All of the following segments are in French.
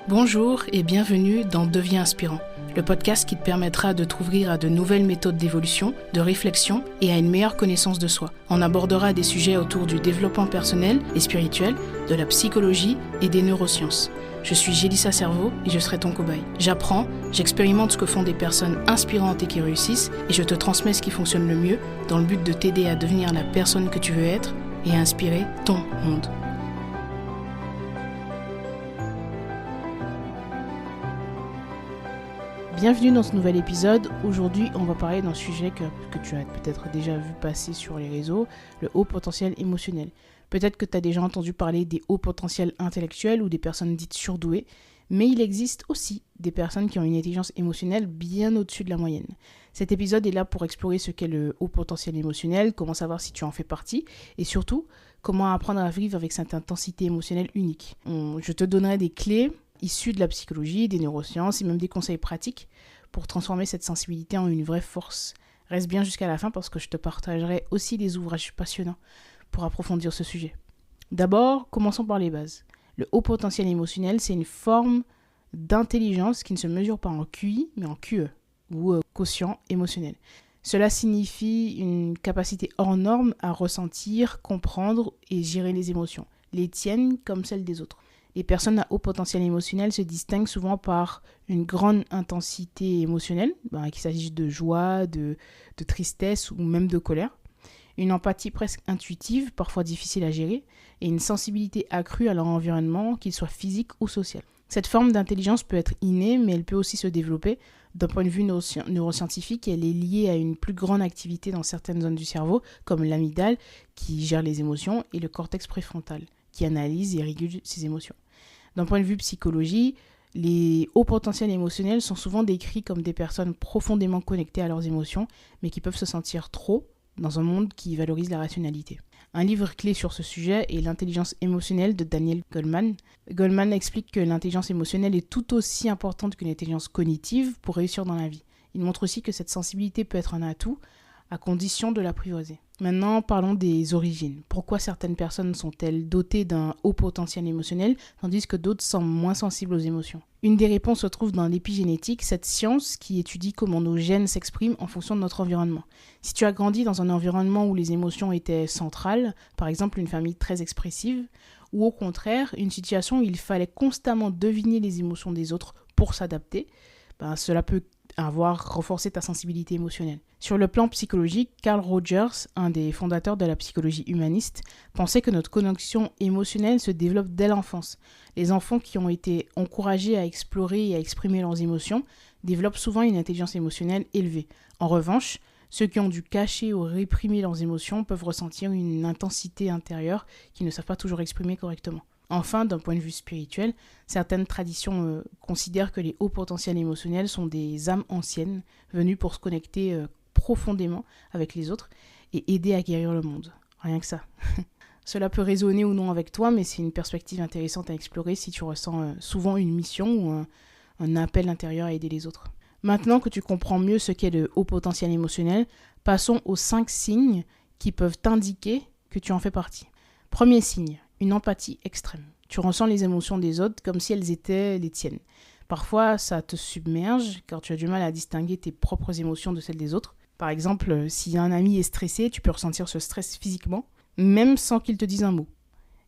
Bonjour et bienvenue dans Deviens inspirant, le podcast qui te permettra de t'ouvrir à de nouvelles méthodes d'évolution, de réflexion et à une meilleure connaissance de soi. On abordera des sujets autour du développement personnel et spirituel, de la psychologie et des neurosciences. Je suis Jélissa Cerveau et je serai ton cobaye. J'apprends, j'expérimente ce que font des personnes inspirantes et qui réussissent et je te transmets ce qui fonctionne le mieux dans le but de t'aider à devenir la personne que tu veux être et à inspirer ton monde. Bienvenue dans ce nouvel épisode. Aujourd'hui, on va parler d'un sujet que tu as peut-être déjà vu passer sur les réseaux, le haut potentiel émotionnel. Peut-être que tu as déjà entendu parler des hauts potentiels intellectuels ou des personnes dites surdouées, mais il existe aussi des personnes qui ont une intelligence émotionnelle bien au-dessus de la moyenne. Cet épisode est là pour explorer ce qu'est le haut potentiel émotionnel, comment savoir si tu en fais partie, et surtout, comment apprendre à vivre avec cette intensité émotionnelle unique. Je te donnerai des clés issus de la psychologie, des neurosciences et même des conseils pratiques pour transformer cette sensibilité en une vraie force. Reste bien jusqu'à la fin parce que je te partagerai aussi des ouvrages passionnants pour approfondir ce sujet. D'abord, commençons par les bases. Le haut potentiel émotionnel, c'est une forme d'intelligence qui ne se mesure pas en QI, mais en QE, ou quotient émotionnel. Cela signifie une capacité hors norme à ressentir, comprendre et gérer les émotions, les tiennes comme celles des autres. Les personnes à haut potentiel émotionnel se distinguent souvent par une grande intensité émotionnelle, qu'il s'agisse de joie, de tristesse ou même de colère, une empathie presque intuitive, parfois difficile à gérer, et une sensibilité accrue à leur environnement, qu'il soit physique ou social. Cette forme d'intelligence peut être innée, mais elle peut aussi se développer. D'un point de vue neuroscientifique, elle est liée à une plus grande activité dans certaines zones du cerveau, comme l'amygdale, qui gère les émotions, et le cortex préfrontal, qui analyse et régule ses émotions. D'un point de vue psychologie, les hauts potentiels émotionnels sont souvent décrits comme des personnes profondément connectées à leurs émotions, mais qui peuvent se sentir trop dans un monde qui valorise la rationalité. Un livre clé sur ce sujet est L'intelligence émotionnelle de Daniel Goleman. Goleman explique que l'intelligence émotionnelle est tout aussi importante qu'une intelligence cognitive pour réussir dans la vie. Il montre aussi que cette sensibilité peut être un atout, à condition de l'apprivoiser. Maintenant, parlons des origines. Pourquoi certaines personnes sont-elles dotées d'un haut potentiel émotionnel, tandis que d'autres semblent moins sensibles aux émotions ? Une des réponses se trouve dans l'épigénétique, cette science qui étudie comment nos gènes s'expriment en fonction de notre environnement. Si tu as grandi dans un environnement où les émotions étaient centrales, par exemple une famille très expressive, ou au contraire, une situation où il fallait constamment deviner les émotions des autres pour s'adapter, cela peut avoir renforcé ta sensibilité émotionnelle. Sur le plan psychologique, Carl Rogers, un des fondateurs de la psychologie humaniste, pensait que notre connexion émotionnelle se développe dès l'enfance. Les enfants qui ont été encouragés à explorer et à exprimer leurs émotions développent souvent une intelligence émotionnelle élevée. En revanche, ceux qui ont dû cacher ou réprimer leurs émotions peuvent ressentir une intensité intérieure qu'ils ne savent pas toujours exprimer correctement. Enfin, d'un point de vue spirituel, certaines traditions considèrent que les hauts potentiels émotionnels sont des âmes anciennes venues pour se connecter profondément avec les autres et aider à guérir le monde. Rien que ça. Cela peut résonner ou non avec toi, mais c'est une perspective intéressante à explorer si tu ressens souvent une mission ou un appel intérieur à aider les autres. Maintenant que tu comprends mieux ce qu'est le haut potentiel émotionnel, passons aux 5 signes qui peuvent t'indiquer que tu en fais partie. Premier signe. Une empathie extrême. Tu ressens les émotions des autres comme si elles étaient les tiennes. Parfois, ça te submerge car tu as du mal à distinguer tes propres émotions de celles des autres. Par exemple, si un ami est stressé, tu peux ressentir ce stress physiquement, même sans qu'il te dise un mot.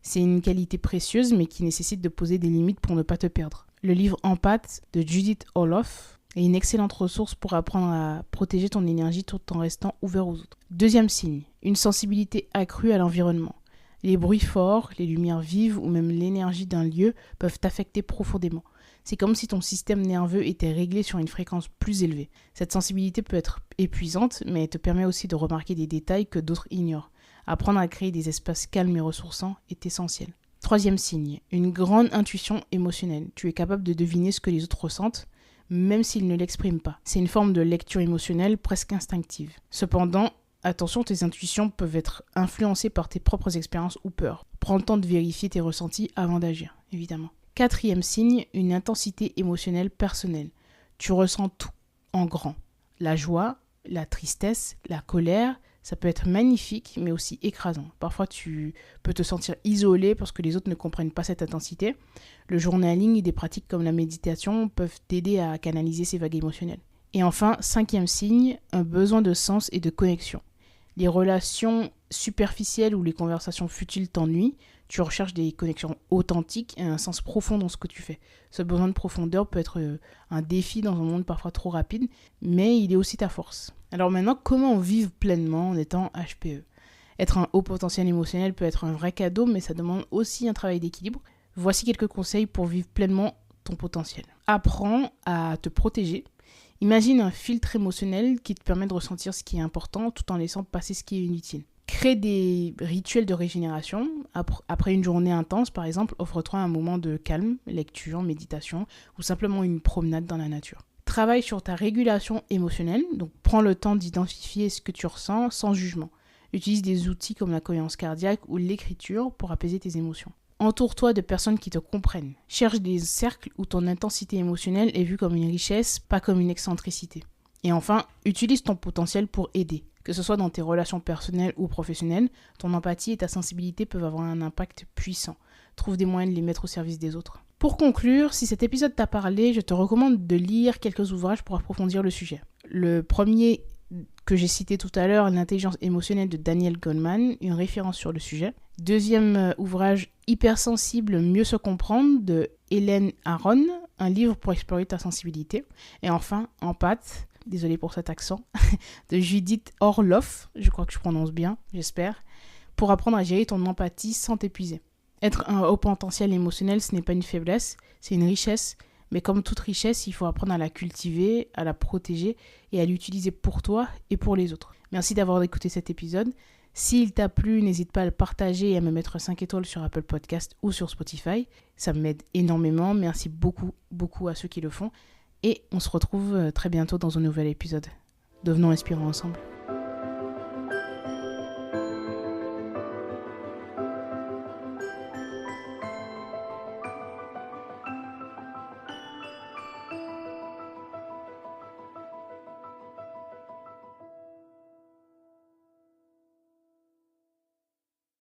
C'est une qualité précieuse mais qui nécessite de poser des limites pour ne pas te perdre. Le livre Empath de Judith Orloff est une excellente ressource pour apprendre à protéger ton énergie tout en restant ouvert aux autres. Deuxième signe, une sensibilité accrue à l'environnement. Les bruits forts, les lumières vives ou même l'énergie d'un lieu peuvent t'affecter profondément. C'est comme si ton système nerveux était réglé sur une fréquence plus élevée. Cette sensibilité peut être épuisante, mais elle te permet aussi de remarquer des détails que d'autres ignorent. Apprendre à créer des espaces calmes et ressourçants est essentiel. Troisième signe, une grande intuition émotionnelle. Tu es capable de deviner ce que les autres ressentent, même s'ils ne l'expriment pas. C'est une forme de lecture émotionnelle presque instinctive. Cependant, attention, tes intuitions peuvent être influencées par tes propres expériences ou peurs. Prends le temps de vérifier tes ressentis avant d'agir, évidemment. Quatrième signe, une intensité émotionnelle personnelle. Tu ressens tout en grand. La joie, la tristesse, la colère, Ça peut être magnifique, mais aussi écrasant. Parfois, tu peux te sentir isolé parce que les autres ne comprennent pas cette intensité. Le journaling et des pratiques comme la méditation peuvent t'aider à canaliser ces vagues émotionnelles. Et enfin, 5e signe, un besoin de sens et de connexion. Les relations superficielles ou les conversations futiles t'ennuient. Tu recherches des connexions authentiques et un sens profond dans ce que tu fais. Ce besoin de profondeur peut être un défi dans un monde parfois trop rapide, mais il est aussi ta force. Alors maintenant, comment vivre pleinement en étant HPE ? Être un haut potentiel émotionnel peut être un vrai cadeau, mais ça demande aussi un travail d'équilibre. Voici quelques conseils pour vivre pleinement ton potentiel. Apprends à te protéger. Imagine un filtre émotionnel qui te permet de ressentir ce qui est important tout en laissant passer ce qui est inutile. Crée des rituels de régénération. Après une journée intense, par exemple, offre-toi un moment de calme, lecture, méditation ou simplement une promenade dans la nature. Travaille sur ta régulation émotionnelle, donc prends le temps d'identifier ce que tu ressens sans jugement. Utilise des outils comme la cohérence cardiaque ou l'écriture pour apaiser tes émotions. Entoure-toi de personnes qui te comprennent. Cherche des cercles où ton intensité émotionnelle est vue comme une richesse, pas comme une excentricité. Et enfin, utilise ton potentiel pour aider. Que ce soit dans tes relations personnelles ou professionnelles, ton empathie et ta sensibilité peuvent avoir un impact puissant. Trouve des moyens de les mettre au service des autres. Pour conclure, si cet épisode t'a parlé, je te recommande de lire quelques ouvrages pour approfondir le sujet. Le premier que j'ai cité tout à l'heure, L'intelligence émotionnelle de Daniel Goleman, une référence sur le sujet. Deuxième ouvrage, Hypersensible, mieux se comprendre de Hélène Aron, un livre pour explorer ta sensibilité. Et enfin, Empathe, désolé pour cet accent, de Judith Orloff, je crois que je prononce bien, j'espère, pour apprendre à gérer ton empathie sans t'épuiser. Être un haut potentiel émotionnel, ce n'est pas une faiblesse, c'est une richesse, mais comme toute richesse, il faut apprendre à la cultiver, à la protéger et à l'utiliser pour toi et pour les autres. Merci d'avoir écouté cet épisode. S'il t'a plu, n'hésite pas à le partager et à me mettre 5 étoiles sur Apple Podcast ou sur Spotify. Ça m'aide énormément. Merci beaucoup à ceux qui le font. Et on se retrouve très bientôt dans un nouvel épisode. Devenons inspirants ensemble.